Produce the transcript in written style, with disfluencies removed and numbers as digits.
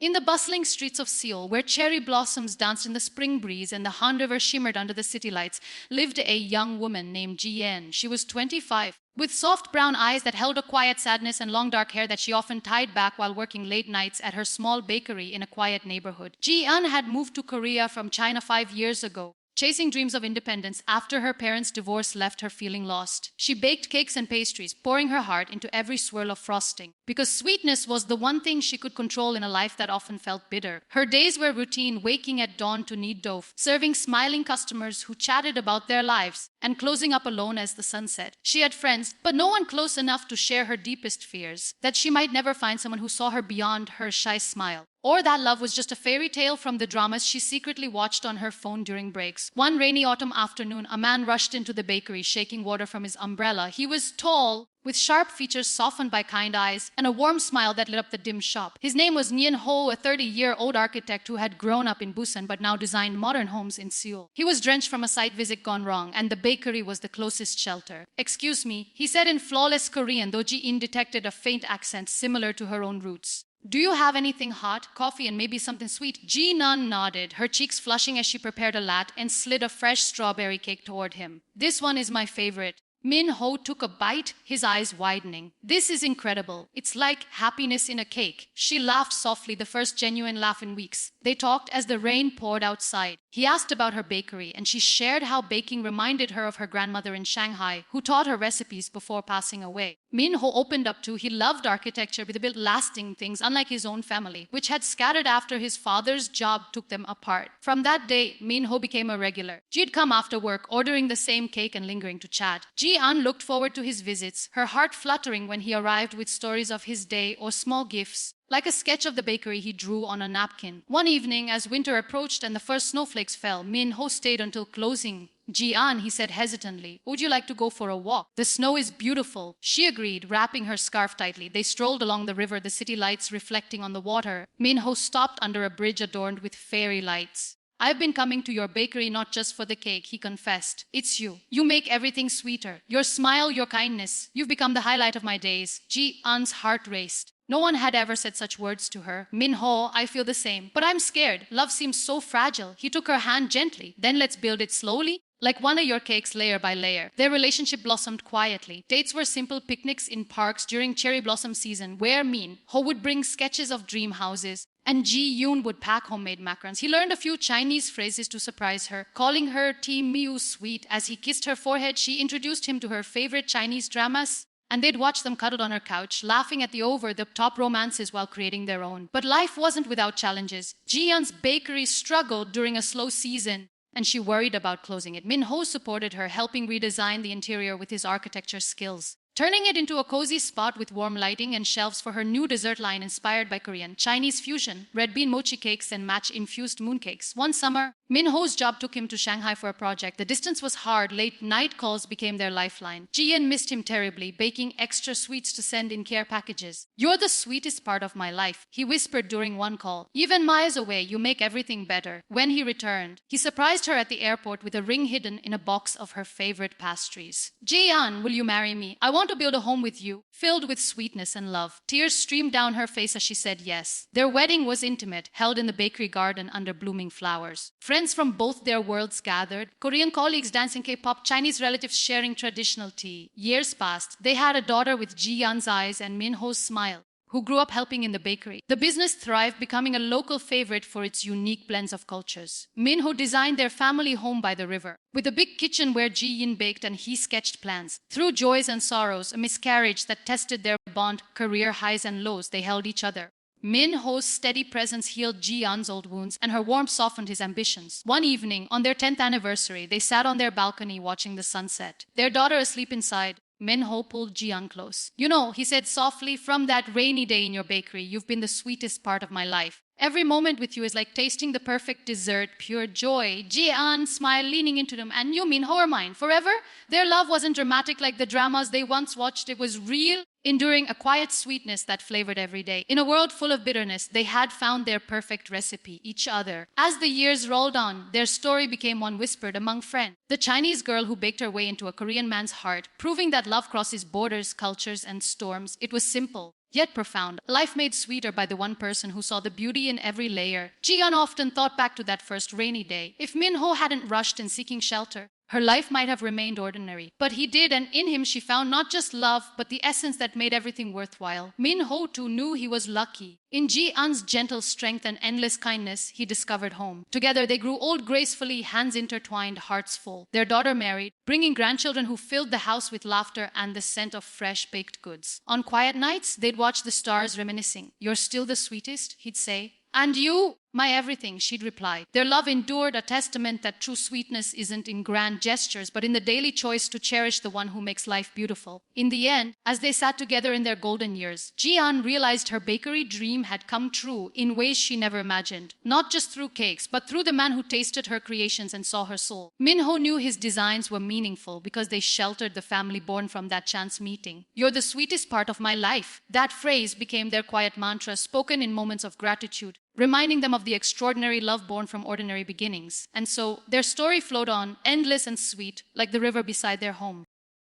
In the bustling streets of Seoul, where cherry blossoms danced in the spring breeze and the Han River shimmered under the city lights, lived a young woman named Ji-eun. She was 25. With soft brown eyes that held a quiet sadness and long dark hair that she often tied back while working late nights at her small bakery in a quiet neighborhood. Ji-eun had moved to Korea from China 5 years ago, chasing dreams of independence after her parents' divorce left her feeling lost. She baked cakes and pastries, pouring her heart into every swirl of frosting, because sweetness was the one thing she could control in a life that often felt bitter. Her days were routine, waking at dawn to knead dough, serving smiling customers who chatted about their lives, and closing up alone as the sun set. She had friends, but no one close enough to share her deepest fears, that she might never find someone who saw her beyond her shy smile. Or that love was just a fairy tale from the dramas she secretly watched on her phone during breaks. One rainy autumn afternoon, a man rushed into the bakery, shaking water from his umbrella. He was tall, with sharp features softened by kind eyes, and a warm smile that lit up the dim shop. His name was Ji-eun, a 30-year-old architect who had grown up in Busan but now designed modern homes in Seoul. He was drenched from a site visit gone wrong, and the bakery was the closest shelter. "Excuse me," he said in flawless Korean, though Ji-eun detected a faint accent similar to her own roots. "Do you have anything hot? Coffee and maybe something sweet?" Ji-eun nodded, her cheeks flushing as she prepared a lat and slid a fresh strawberry cake toward him. "This one is my favorite." Min-ho took a bite, his eyes widening. "This is incredible. It's like happiness in a cake." She laughed softly, the first genuine laugh in weeks. They talked as the rain poured outside. He asked about her bakery, and she shared how baking reminded her of her grandmother in Shanghai, who taught her recipes before passing away. Min-ho opened up too. He loved architecture, but he built lasting things, unlike his own family, which had scattered after his father's job took them apart. From that day, Min-ho became a regular. She'd come after work, ordering the same cake and lingering to chat. Ji-eun looked forward to his visits, her heart fluttering when he arrived with stories of his day or small gifts, like a sketch of the bakery he drew on a napkin. One evening, as winter approached and the first snowflakes fell, Min-ho stayed until closing. "Ji-eun," he said hesitantly, "would you like to go for a walk? The snow is beautiful." She agreed, wrapping her scarf tightly. They strolled along the river, the city lights reflecting on the water. Min-ho stopped under a bridge adorned with fairy lights. "I've been coming to your bakery not just for the cake," he confessed. "It's you. You make everything sweeter. Your smile, your kindness. You've become the highlight of my days." Ji-eun's heart raced. No one had ever said such words to her. "Min-ho, I feel the same. But I'm scared. Love seems so fragile." He took her hand gently. "Then let's build it slowly, like one of your cakes, layer by layer." Their relationship blossomed quietly. Dates were simple picnics in parks during cherry blossom season, where Min-ho would bring sketches of dream houses, and Ji-eun would pack homemade macarons. He learned a few Chinese phrases to surprise her, calling her Ti Miu sweet. As he kissed her forehead, she introduced him to her favorite Chinese dramas, and they'd watch them cuddled on her couch, laughing at the over-the-top romances while creating their own. But life wasn't without challenges. Ji-eun's bakery struggled during a slow season, and she worried about closing it. Min-ho supported her, helping redesign the interior with his architecture skills, turning it into a cozy spot with warm lighting and shelves for her new dessert line inspired by Korean Chinese fusion, red bean mochi cakes and match-infused mooncakes. One summer, Min-ho's job took him to Shanghai for a project. The distance was hard. Late night calls became their lifeline. Ji-eun missed him terribly, baking extra sweets to send in care packages. "You're the sweetest part of my life," he whispered during one call. "Even miles away, you make everything better." When he returned, he surprised her at the airport with a ring hidden in a box of her favorite pastries. "Ji-eun, will you marry me? I want to build a home with you, filled with sweetness and love." Tears streamed down her face as she said yes. Their wedding was intimate, held in the bakery garden under blooming flowers. Friends from both their worlds gathered, Korean colleagues dancing K-pop, Chinese relatives sharing traditional tea. Years passed. They had a daughter with Ji-eun's eyes and Min-ho's smile, who grew up helping in the bakery. The business thrived, becoming a local favorite for its unique blends of cultures. Min-ho designed their family home by the river, with a big kitchen where Ji-eun baked and he sketched plans. Through joys and sorrows, a miscarriage that tested their bond, career highs and lows, they held each other. Min-ho's steady presence healed Ji-eun's old wounds, and her warmth softened his ambitions. One evening, on their 10th anniversary, they sat on their balcony watching the sunset. Their daughter asleep inside, Min-ho pulled Ji-eun close. "You know," he said softly, "from that rainy day in your bakery, you've been the sweetest part of my life. Every moment with you is like tasting the perfect dessert, pure joy." Ji-eun smiled, leaning into them. "And you, Min-ho, are mine forever?" Their love wasn't dramatic like the dramas they once watched. It was real, enduring, a quiet sweetness that flavored every day. In a world full of bitterness, they had found their perfect recipe, each other. As the years rolled on, their story became one whispered among friends. The Chinese girl who baked her way into a Korean man's heart, proving that love crosses borders, cultures, and storms. It was simple, yet profound. Life made sweeter by the one person who saw the beauty in every layer. Ji-eun often thought back to that first rainy day. If Min-ho hadn't rushed in seeking shelter, her life might have remained ordinary. But he did, and in him she found not just love, but the essence that made everything worthwhile. Min-ho too knew he was lucky. In Ji-eun's gentle strength and endless kindness, he discovered home. Together they grew old gracefully, hands intertwined, hearts full. Their daughter married, bringing grandchildren who filled the house with laughter and the scent of fresh baked goods. On quiet nights, they'd watch the stars reminiscing. "You're still the sweetest," he'd say. "And you, my everything," she'd reply. Their love endured, a testament that true sweetness isn't in grand gestures, but in the daily choice to cherish the one who makes life beautiful. In the end, as they sat together in their golden years, Ji-eun realized her bakery dream had come true in ways she never imagined. Not just through cakes, but through the man who tasted her creations and saw her soul. Min-ho knew his designs were meaningful because they sheltered the family born from that chance meeting. "You're the sweetest part of my life." That phrase became their quiet mantra, spoken in moments of gratitude, reminding them of the extraordinary love born from ordinary beginnings. And so, their story flowed on, endless and sweet, like the river beside their home.